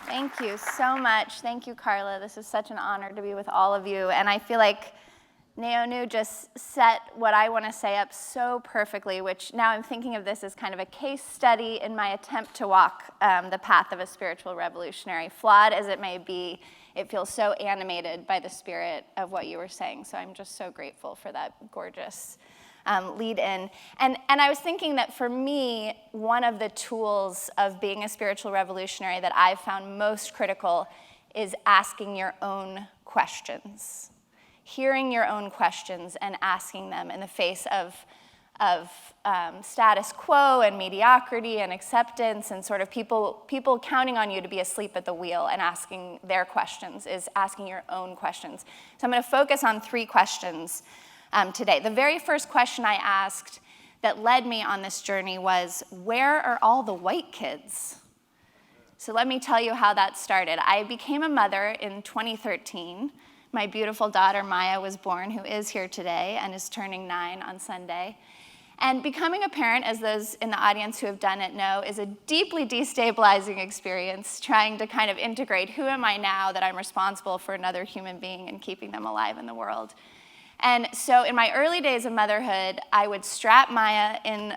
Thank you so much. Thank you, Carla. This is such an honor to be with all of you. And I feel like Naonu just set what I want to say up so perfectly, which now I'm thinking of this as kind of a case study in my attempt to walk the path of a spiritual revolutionary. Flawed as it may be, it feels so animated by the spirit of what you were saying. So I'm just so grateful for that gorgeous lead in. And I was thinking that for me, one of the tools of being a spiritual revolutionary that I've found most critical is asking your own questions. Hearing your own questions and asking them in the face of status quo and mediocrity and acceptance and sort of people counting on you to be asleep at the wheel, and asking their questions is asking your own questions. So I'm going to focus on 3 questions today. The very first question I asked that led me on this journey was, where are all the white kids? So let me tell you how that started. I became a mother in 2013. My beautiful daughter, Maya, was born, who is here today and is turning 9 on Sunday. And becoming a parent, as those in the audience who have done it know, is a deeply destabilizing experience, trying to kind of integrate who am I now that I'm responsible for another human being and keeping them alive in the world. And so in my early days of motherhood, I would strap Maya in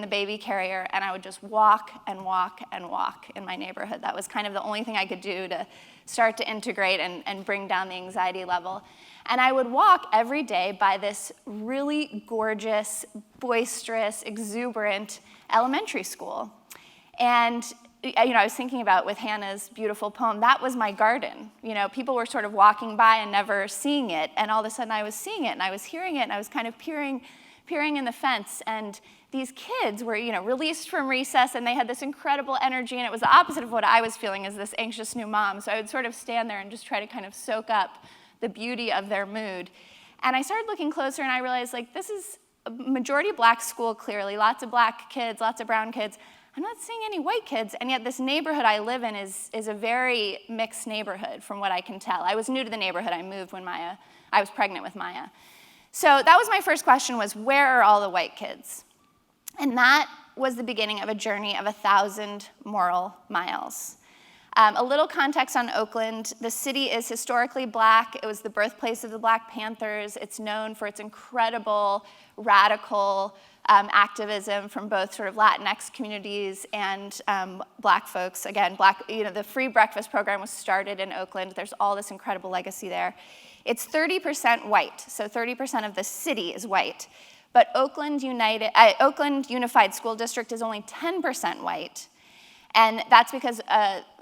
the baby carrier, and I would just walk and walk and walk in my neighborhood. That was kind of the only thing I could do to start to integrate and bring down the anxiety level. And I would walk every day by this really gorgeous, boisterous, exuberant elementary school. And I was thinking about with Hannah's beautiful poem, that was my garden. People were sort of walking by and never seeing it, and all of a sudden I was seeing it, and I was hearing it, and I was kind of peering in the fence, and these kids were, released from recess, and they had this incredible energy, and it was the opposite of what I was feeling as this anxious new mom. So I would sort of stand there and just try to kind of soak up the beauty of their mood. And I started looking closer, and I realized, this is a majority black school, clearly, lots of black kids, lots of brown kids. I'm not seeing any white kids, and yet this neighborhood I live in is a very mixed neighborhood from what I can tell. I was new to the neighborhood. I moved when I was pregnant with Maya. So that was my first question, was where are all the white kids? And that was the beginning of a journey of 1,000 moral miles. A little context on Oakland. The city is historically black. It was the birthplace of the Black Panthers. It's known for its incredible, radical activism from both sort of Latinx communities and black folks. Again, the free breakfast program was started in Oakland. There's all this incredible legacy there. It's 30% white, so 30% of the city is white. But Oakland Unified School District is only 10% white. And that's because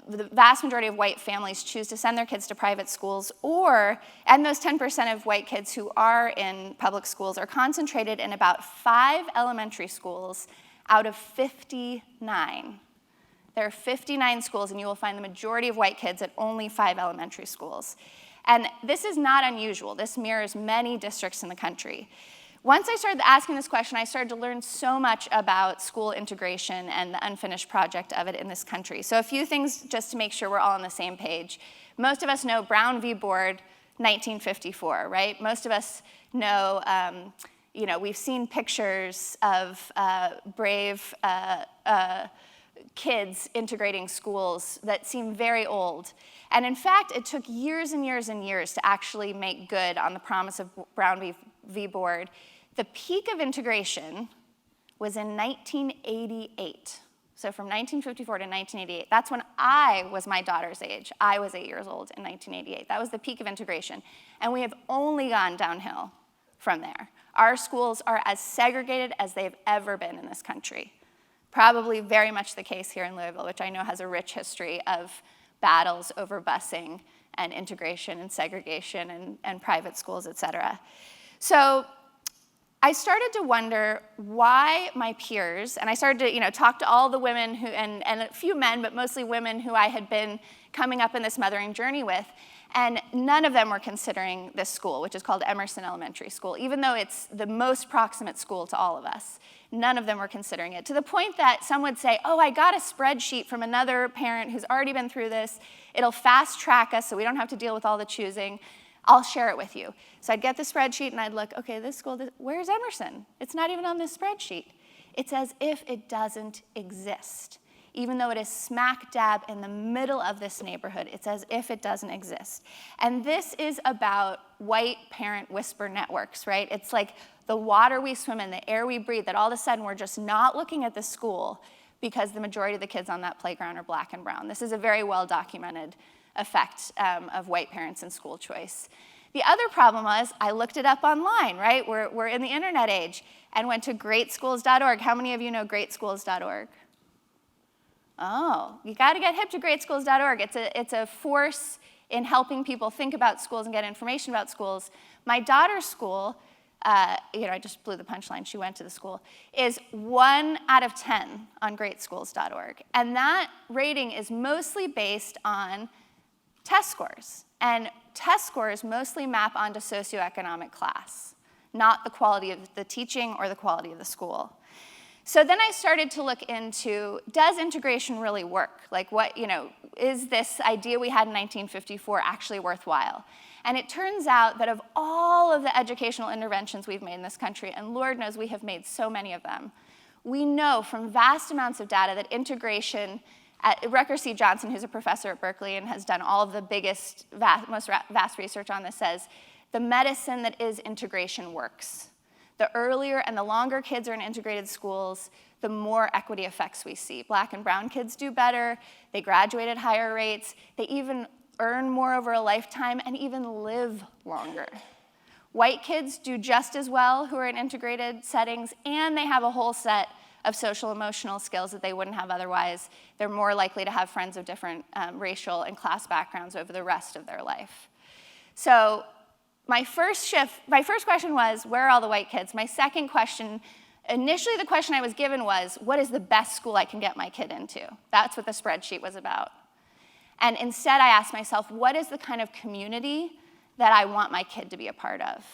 the vast majority of white families choose to send their kids to private schools, and those 10% of white kids who are in public schools are concentrated in about 5 elementary schools out of 59. There are 59 schools, and you will find the majority of white kids at only 5 elementary schools. And this is not unusual. This mirrors many districts in the country. Once I started asking this question, I started to learn so much about school integration and the unfinished project of it in this country. So a few things just to make sure we're all on the same page. Most of us know Brown v. Board, 1954, right? Most of us know, we've seen pictures of brave kids integrating schools that seem very old. And in fact, it took years and years and years to actually make good on the promise of Brown v. Board. The peak of integration was in 1988. So from 1954 to 1988. That's when I was my daughter's age. I was 8 years old in 1988. That was the peak of integration. And we have only gone downhill from there. Our schools are as segregated as they've ever been in this country. Probably very much the case here in Louisville, which I know has a rich history of battles over busing and integration and segregation and private schools, et cetera. So I started to wonder why my peers, and I started to talk to all the women and a few men, but mostly women who I had been coming up in this mothering journey with, and none of them were considering this school, which is called Emerson Elementary School, even though it's the most proximate school to all of us. None of them were considering it, to the point that some would say, oh, I got a spreadsheet from another parent who's already been through this. It'll fast track us so we don't have to deal with all the choosing. I'll share it with you. So I'd get the spreadsheet and I'd look, okay, this school, where's Emerson? It's not even on this spreadsheet. It's as if it doesn't exist. even though it is smack dab in the middle of this neighborhood. It's as if it doesn't exist. And this is about white parent whisper networks, right? It's like the water we swim in, the air we breathe, that all of a sudden we're just not looking at the school because the majority of the kids on that playground are black and brown. This is a very well-documented effect of white parents and school choice. The other problem was I looked it up online, right? We're in the internet age, and went to greatschools.org. How many of you know greatschools.org? Oh, you got to get hip to greatschools.org. It's a force in helping people think about schools and get information about schools. My daughter's school, I just blew the punchline, she went to the school, is 1 out of 10 on greatschools.org. And that rating is mostly based on test scores. And test scores mostly map onto socioeconomic class, not the quality of the teaching or the quality of the school. So then I started to look into, does integration really work? Like is this idea we had in 1954 actually worthwhile? And it turns out that of all of the educational interventions we've made in this country, and Lord knows we have made so many of them, we know from vast amounts of data that integration, Rucker C. Johnson, who's a professor at Berkeley and has done all of the biggest, most vast research on this, says the medicine that is integration works. The earlier and the longer kids are in integrated schools, the more equity effects we see. Black and brown kids do better, they graduate at higher rates, they even earn more over a lifetime and even live longer. White kids do just as well who are in integrated settings, and they have a whole set of social emotional skills that they wouldn't have otherwise. They're more likely to have friends of different racial and class backgrounds over the rest of their life. So my first question was, where are all the white kids? My second question, initially the question I was given was, what is the best school I can get my kid into? That's what the spreadsheet was about. And instead I asked myself, what is the kind of community that I want my kid to be a part of?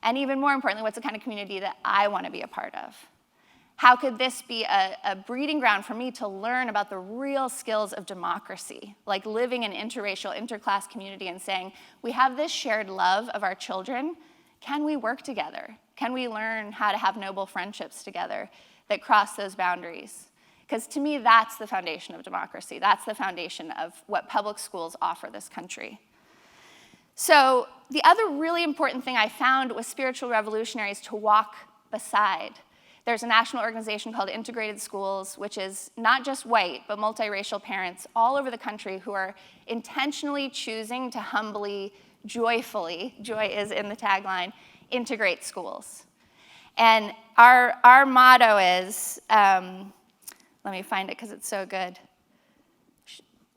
And even more importantly, what's the kind of community that I want to be a part of? How could this be a breeding ground for me to learn about the real skills of democracy, like living in interracial, interclass community and saying, we have this shared love of our children, can we work together? Can we learn how to have noble friendships together that cross those boundaries? Because to me, that's the foundation of democracy. That's the foundation of what public schools offer this country. So the other really important thing I found was spiritual revolutionaries to walk beside. There's a national organization called Integrated Schools, which is not just white, but multiracial parents all over the country who are intentionally choosing to humbly, joyfully, joy is in the tagline, integrate schools. And our motto is, let me find it because it's so good.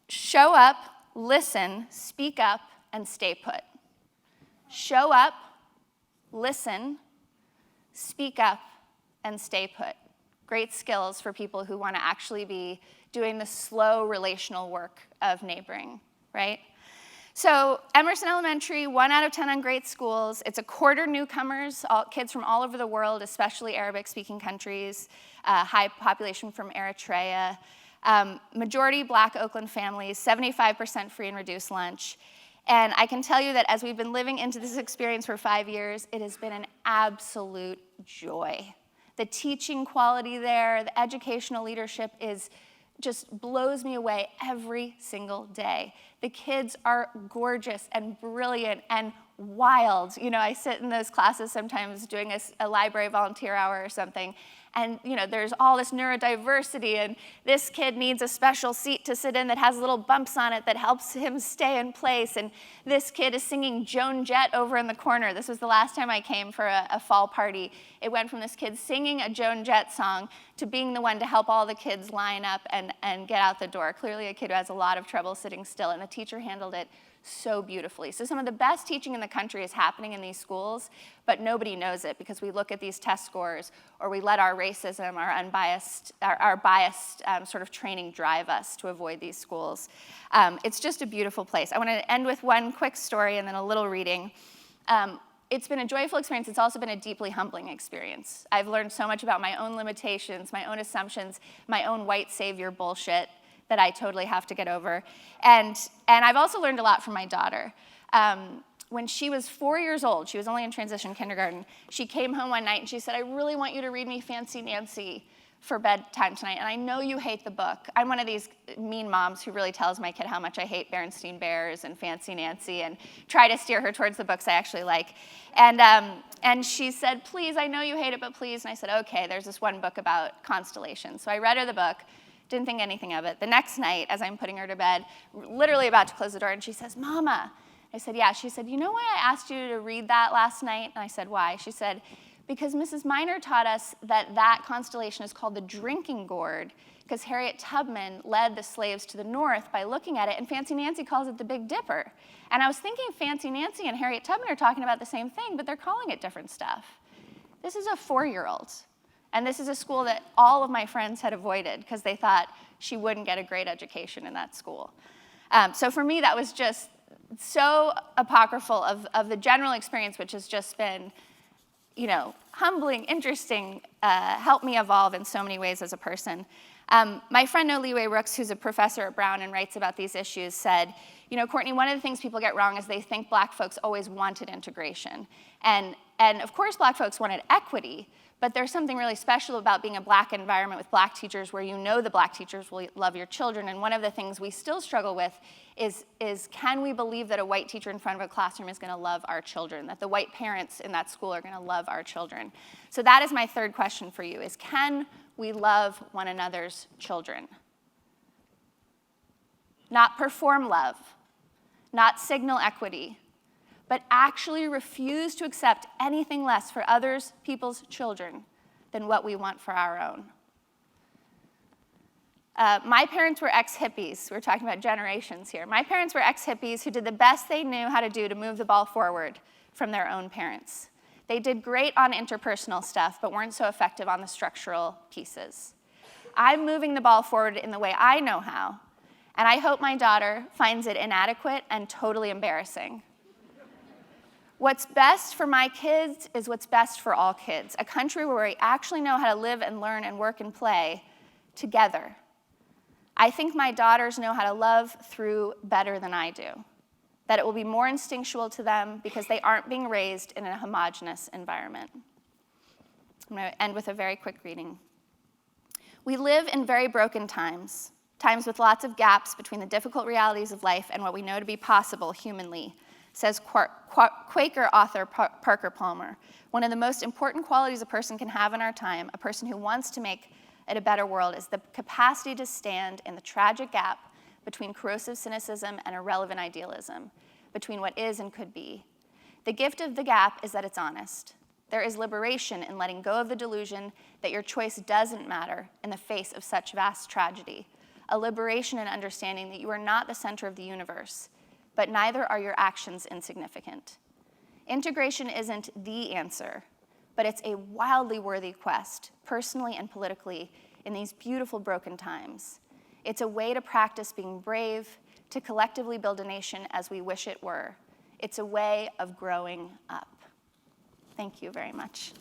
Show up, listen, speak up, and stay put. Show up, listen, speak up, and stay put. Great skills for people who want to actually be doing the slow relational work of neighboring, right? So Emerson Elementary, 1 out of 10 on great schools. It's a quarter newcomers, kids from all over the world, especially Arabic-speaking countries, high population from Eritrea, majority black Oakland families, 75% free and reduced lunch. And I can tell you that as we've been living into this experience for 5 years, it has been an absolute joy. The teaching quality there, the educational leadership just blows me away every single day. The kids are gorgeous and brilliant and wild. I sit in those classes sometimes doing a library volunteer hour or something, and there's all this neurodiversity, and this kid needs a special seat to sit in that has little bumps on it that helps him stay in place, and this kid is singing Joan Jett over in the corner. This was the last time I came for a fall party. It went from this kid singing a Joan Jett song to being the one to help all the kids line up and get out the door. Clearly a kid who has a lot of trouble sitting still, and the teacher handled it so beautifully. So some of the best teaching in the country is happening in these schools, but nobody knows it because we look at these test scores or we let our racism, our biased sort of training drive us to avoid these schools. It's just a beautiful place. I want to end with one quick story and then a little reading. It's been a joyful experience. It's also been a deeply humbling experience. I've learned so much about my own limitations, my own assumptions, my own white savior bullshit that I totally have to get over. And I've also learned a lot from my daughter. When she was 4 years old, she was only in transition kindergarten, she came home one night and she said, I really want you to read me Fancy Nancy for bedtime tonight, and I know you hate the book. I'm one of these mean moms who really tells my kid how much I hate Berenstain Bears and Fancy Nancy and try to steer her towards the books I actually like. And she said, please, I know you hate it, but please. And I said, okay, there's this one book about constellations. So I read her the book, didn't think anything of it. The next night, as I'm putting her to bed, literally about to close the door, and she says, Mama. I said, yeah. She said, you know why I asked you to read that last night? And I said, why? She said, because Mrs. Miner taught us that that constellation is called the drinking gourd, because Harriet Tubman led the slaves to the north by looking at it, and Fancy Nancy calls it the Big Dipper. And I was thinking Fancy Nancy and Harriet Tubman are talking about the same thing, but they're calling it different stuff. This is a 4-year-old, and this is a school that all of my friends had avoided because they thought she wouldn't get a great education in that school. So for me, that was just so apocryphal of the general experience, which has just been, you know, humbling, interesting, helped me evolve in so many ways as a person. My friend Noliwe Rooks, who's a professor at Brown and writes about these issues, said, you know, Courtney, one of the things people get wrong is they think black folks always wanted integration. And of course black folks wanted equity, but there's something really special about being a black environment with black teachers where you know the black teachers will love your children. And one of the things we still struggle with is can we believe that a white teacher in front of a classroom is going to love our children, that the white parents in that school are going to love our children? So that is my third question for you, is can we love one another's children? Not perform love, not signal equity, but actually refuse to accept anything less for others, people's children, than what we want for our own. My parents were ex-hippies. We're talking about generations here. My parents were ex-hippies who did the best they knew how to do to move the ball forward from their own parents. They did great on interpersonal stuff, but weren't so effective on the structural pieces. I'm moving the ball forward in the way I know how, and I hope my daughter finds it inadequate and totally embarrassing. What's best for my kids is what's best for all kids, a country where we actually know how to live and learn and work and play together. I think my daughters know how to love through better than I do, that it will be more instinctual to them because they aren't being raised in a homogenous environment. I'm going to end with a very quick reading. We live in very broken times, times with lots of gaps between the difficult realities of life and what we know to be possible humanly, says Quaker author Parker Palmer. One of the most important qualities a person can have in our time, a person who wants to make it a better world, is the capacity to stand in the tragic gap between corrosive cynicism and irrelevant idealism, between what is and could be. The gift of the gap is that it's honest. There is liberation in letting go of the delusion that your choice doesn't matter in the face of such vast tragedy, a liberation in understanding that you are not the center of the universe, but neither are your actions insignificant. Integration isn't the answer, but it's a wildly worthy quest, personally and politically, in these beautiful broken times. It's a way to practice being brave, to collectively build a nation as we wish it were. It's a way of growing up. Thank you very much.